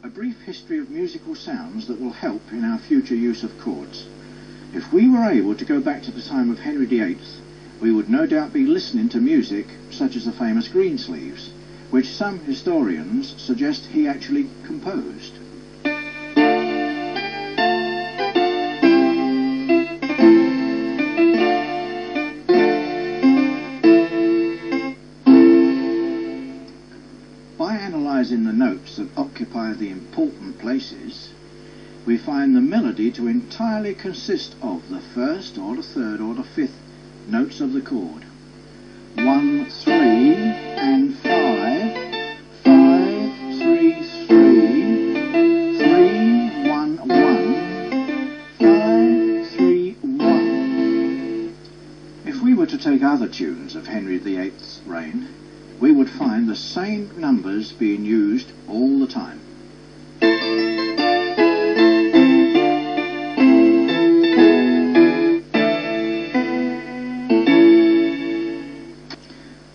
A brief history of musical sounds that will help in our future use of chords. If we were able to go back to the time of Henry VIII, we would no doubt be listening to music such as the famous Greensleeves, which some historians suggest he actually composed. By analysing the notes that occupy the important places, we find the melody to entirely consist of the first or the third or the fifth notes of the chord. 1, 3 and 5, 5, 3, 3, 3, 1, 1, 5, 3, 1. If we were to take other tunes of Henry VIII's reign, we would find the same numbers being used all the time.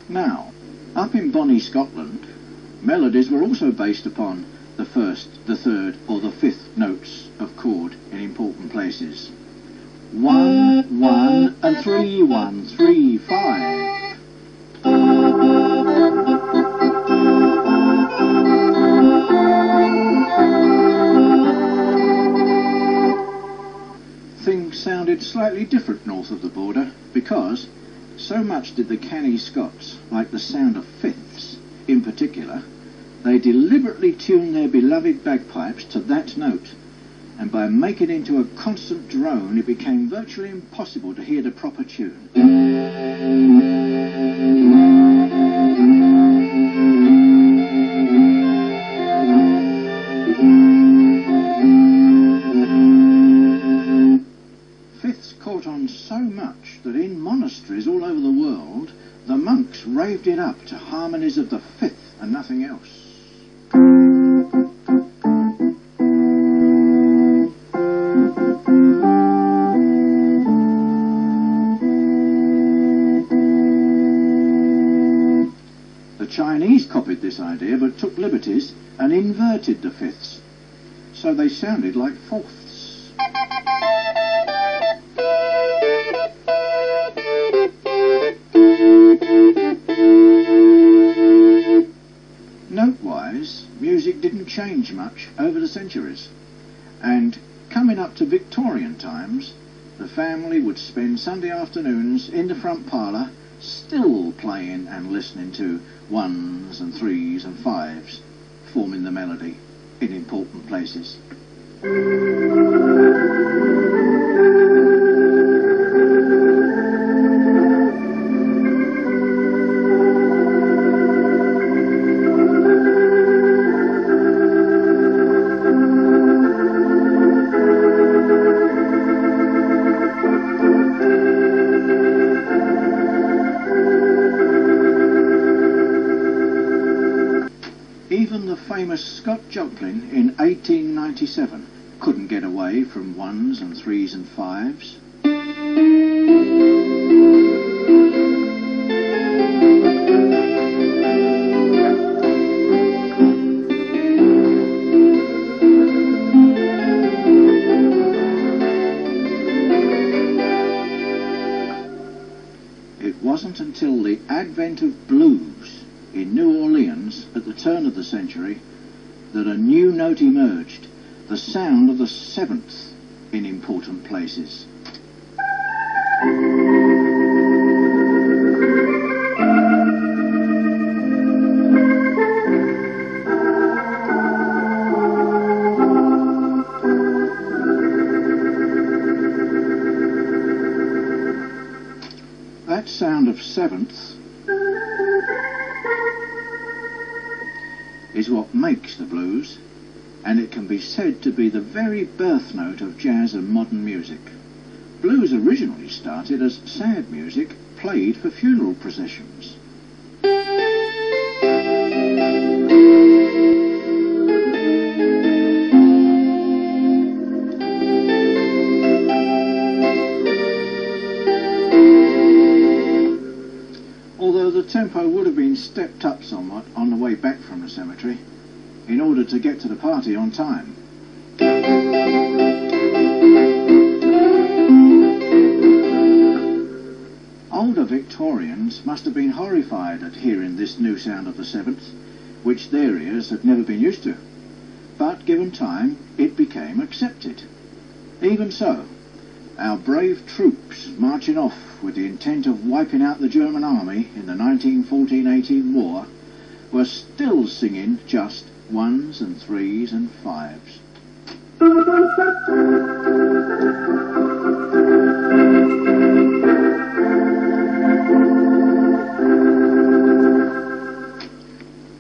Now, up in bonnie Scotland, melodies were also based upon the first, the third or the fifth notes of chord in important places. 1, 1 and 3, 1, 3, 5. Things sounded slightly different north of the border because so much did the canny Scots like the sound of fifths in particular, they deliberately tuned their beloved bagpipes to that note, and by making it into a constant drone it became virtually impossible to hear the proper tune. Fifths caught on so much that in monasteries all over the world the monks raved it up to harmonies of the fifth and nothing else. The Chinese copied this idea but took liberties and inverted the fifths, so they sounded like fourths. Note-wise, music didn't change much over the centuries, and coming up to Victorian times, the family would spend Sunday afternoons in the front parlour still playing and listening to 1s and 3s and 5s forming the melody in important places. Even the famous Scott Joplin in 1897 couldn't get away from 1s and 3s and 5s. It wasn't until the advent of blues in New Orleans at the turn of the century that a new note emerged, the sound of the seventh in important places. That sound of sevenths is what makes the blues, and it can be said to be the very birth note of jazz and modern music. Blues originally started as sad music played for funeral processions. Although the tempo would have been stepped up somewhat on the way back from the cemetery, in order to get to the party on time. Older Victorians must have been horrified at hearing this new sound of the seventh, which their ears had never been used to. But given time, it became accepted. Even so, our brave troops marching off with the intent of wiping out the German army in the 1914-18 war were still singing just ones and threes and fives.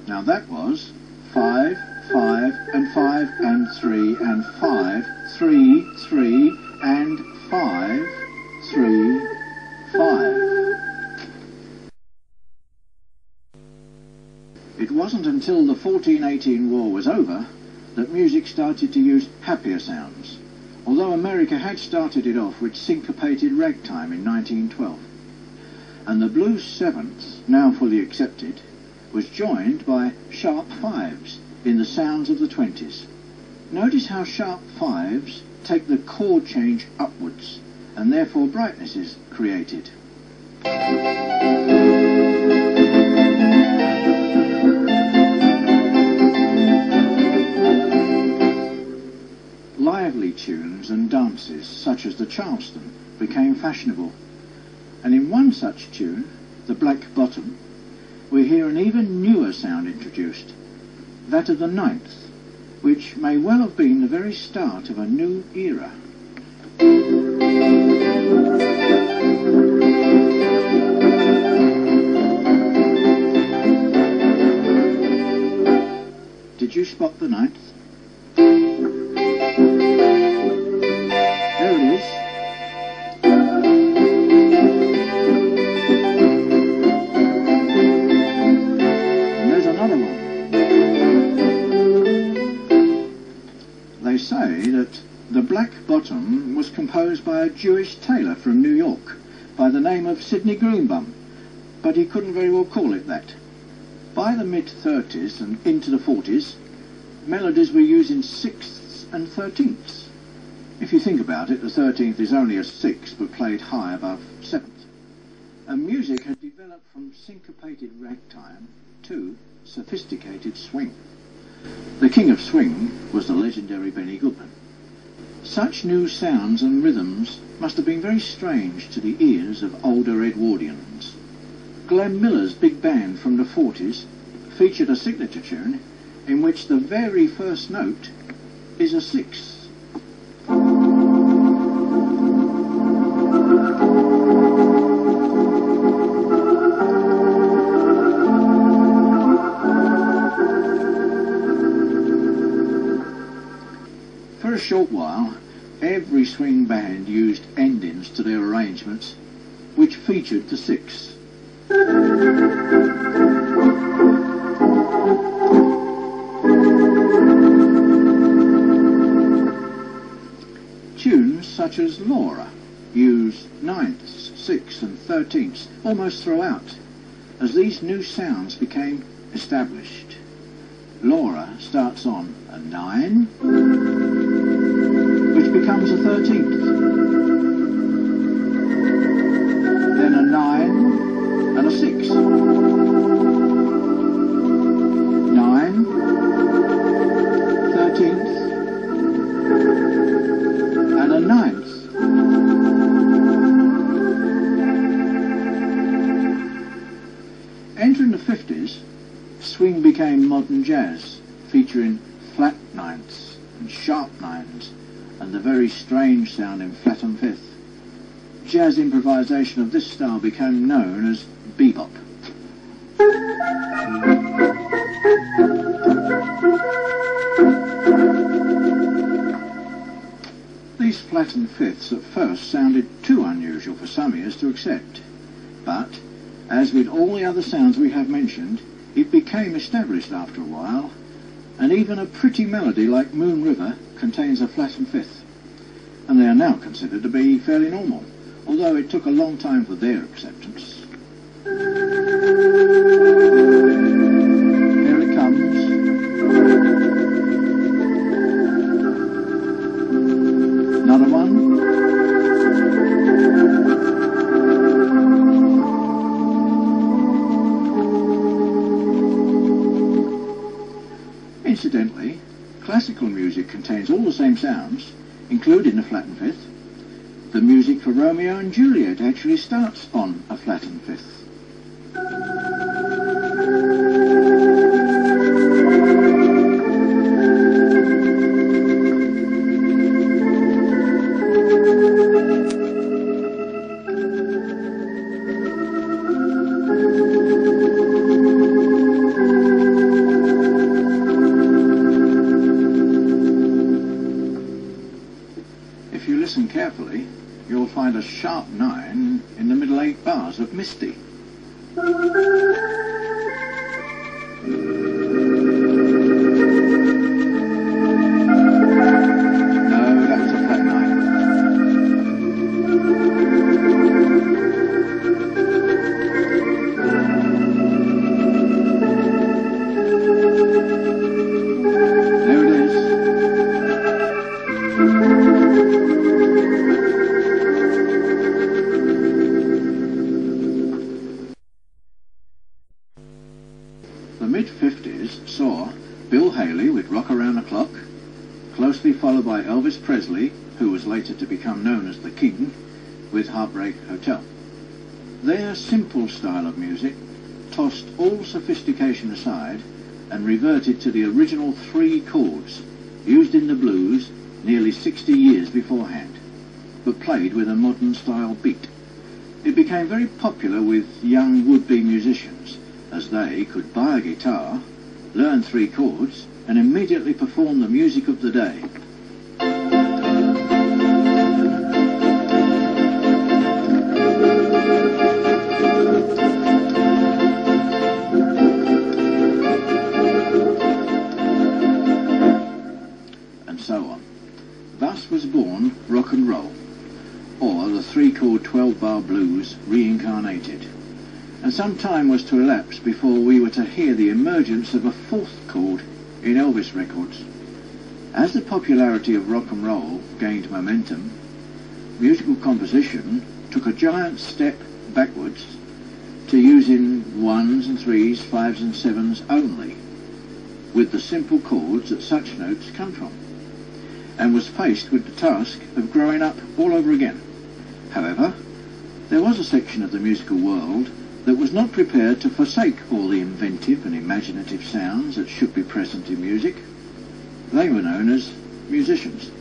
Now that was 5, 5 and 5 and 3 and 5, 3, 3 and 5, 3, 5. It wasn't until the 14-18 war was over that music started to use happier sounds, although America had started it off with syncopated ragtime in 1912. And the blues seventh, now fully accepted, was joined by sharp fives in the sounds of the 20s. Notice how sharp fives take the chord change upwards, and therefore brightness is created. Lively tunes and dances such as the Charleston became fashionable, and in one such tune, the Black Bottom, we hear an even newer sound introduced, that of the ninth, which may well have been the very start of a new era. Did you spot the ninth? There it is. And there's another one. They say that the Black Bottom was composed by a Jewish tailor from New York by the name of Sidney Greenbaum, but he couldn't very well call it that. By the mid-30s and into the 40s, melodies were using sixths and thirteenths. If you think about it, the 13th is only a sixth but played high above 7th. And music had developed from syncopated ragtime to sophisticated swing. The king of swing was the legendary Benny Goodman. Such new sounds and rhythms must have been very strange to the ears of older Edwardians. Glenn Miller's big band from the 40s featured a signature tune in which the very first note is a sixth. For a short while, every swing band used endings to their arrangements which featured the sixth. Tunes such as Laura use ninths, sixths and thirteenths almost throughout, as these new sounds became established. Laura starts on a 9, which becomes a 13th, then a 9 and a 6, 9, 13th, and a 9th. Entering the 50s, swing became modern jazz, featuring flat ninths and sharp nines, and the very strange sounding flat and fifth. Jazz improvisation of this style became known as bebop. These flattened fifths at first sounded too unusual for some ears to accept, but, as with all the other sounds we have mentioned, it became established after a while, and even a pretty melody like Moon River contains a flattened fifth, and they are now considered to be fairly normal, although it took a long time for their acceptance. Here it comes. Incidentally, classical music contains all the same sounds, including the flattened fifth. The music for Romeo and Juliet actually starts on a flattened fifth. If you listen carefully, you'll find a sharp 9 in the middle 8 bars of Misty. The mid-50s saw Bill Haley with Rock Around the Clock, closely followed by Elvis Presley, who was later to become known as the King, with Heartbreak Hotel. Their simple style of music tossed all sophistication aside and reverted to the original 3 chords used in the blues nearly 60 years beforehand, but played with a modern style beat. It became very popular with young would-be musicians, as they could buy a guitar, learn 3 chords, and immediately perform the music of the day. And so on. Thus was born rock and roll, or the 3-chord 12-bar blues reincarnated. And some time was to elapse before we were to hear the emergence of a 4th chord in Elvis records. As the popularity of rock and roll gained momentum, musical composition took a giant step backwards to using 1s and 3s, 5s and 7s only, with the simple chords that such notes come from, and was faced with the task of growing up all over again. However, there was a section of the musical world that was not prepared to forsake all the inventive and imaginative sounds that should be present in music. They were known as musicians,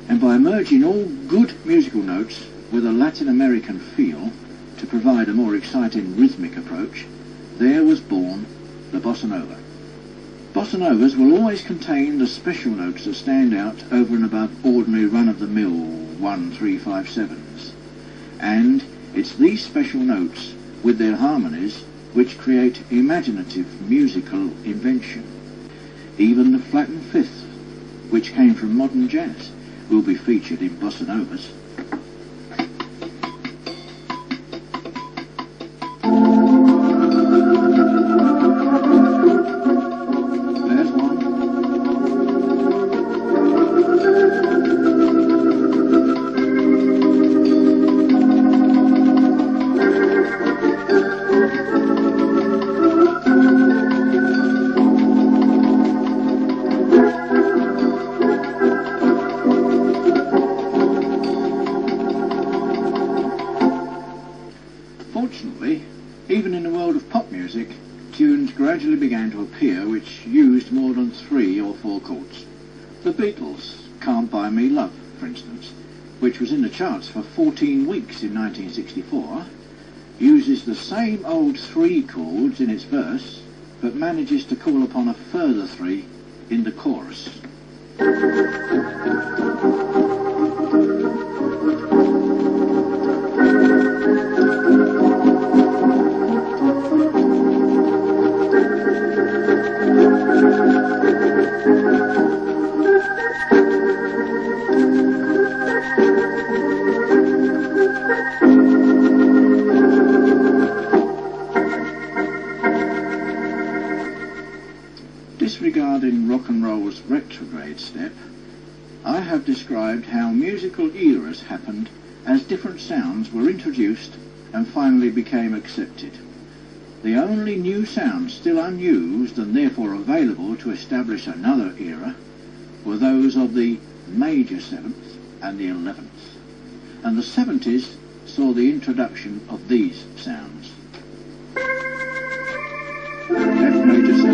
and by merging all good musical notes with a Latin American feel to provide a more exciting rhythmic approach, there was born the bossa nova. Bossa novas will always contain the special notes that stand out over and above ordinary run-of-the-mill 1, 3, 5, 7s, and it's these special notes with their harmonies which create imaginative musical invention. Even the flattened fifth, which came from modern jazz, will be featured in bossa novas. There's one. Fortunately, even in the world of pop music, tunes gradually began to appear which used more than 3 or 4 chords. The Beatles' Can't Buy Me Love, for instance, which was in the charts for 14 weeks in 1964, uses the same old 3 chords in its verse, but manages to call upon a further 3 in the chorus. Disregarding rock and roll's retrograde step, I have described how musical eras happened as different sounds were introduced and finally became accepted. The only new sounds still unused and therefore available to establish another era were those of the major seventh and the 11th, and the 70s saw the introduction of these sounds. F major 7,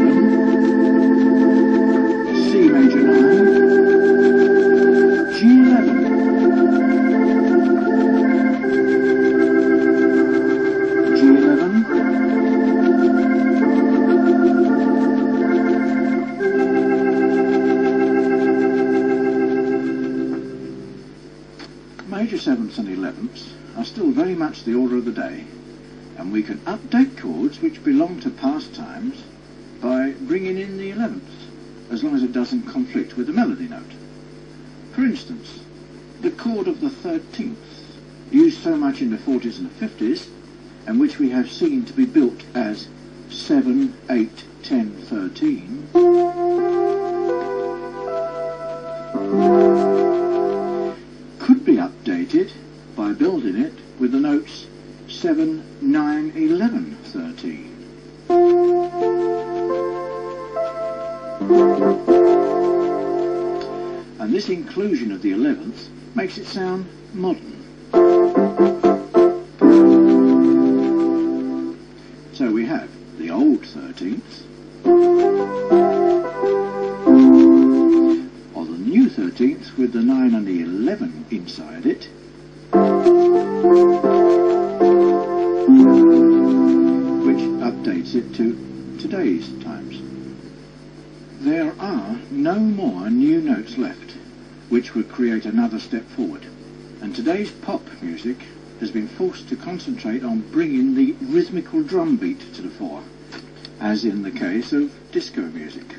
C major 9, G11, Major 7ths and 11ths are still very much the order of the day, and we can update chords which belong to past times by bringing in the 11th, as long as it doesn't conflict with the melody note. For instance, the chord of the 13th, used so much in the 40s and the 50s, and which we have seen to be built as 7, 8, 10, 13, could be updated by building it with the notes 7, 9, 11, 13. And this inclusion of the 11th makes it sound modern. So we have the old 13th, or the new 13th with the 9 and the 11 inside it, which updates it to today's times. There are no more new notes left which would create another step forward, and today's pop music has been forced to concentrate on bringing the rhythmical drum beat to the fore, as in the case of disco music.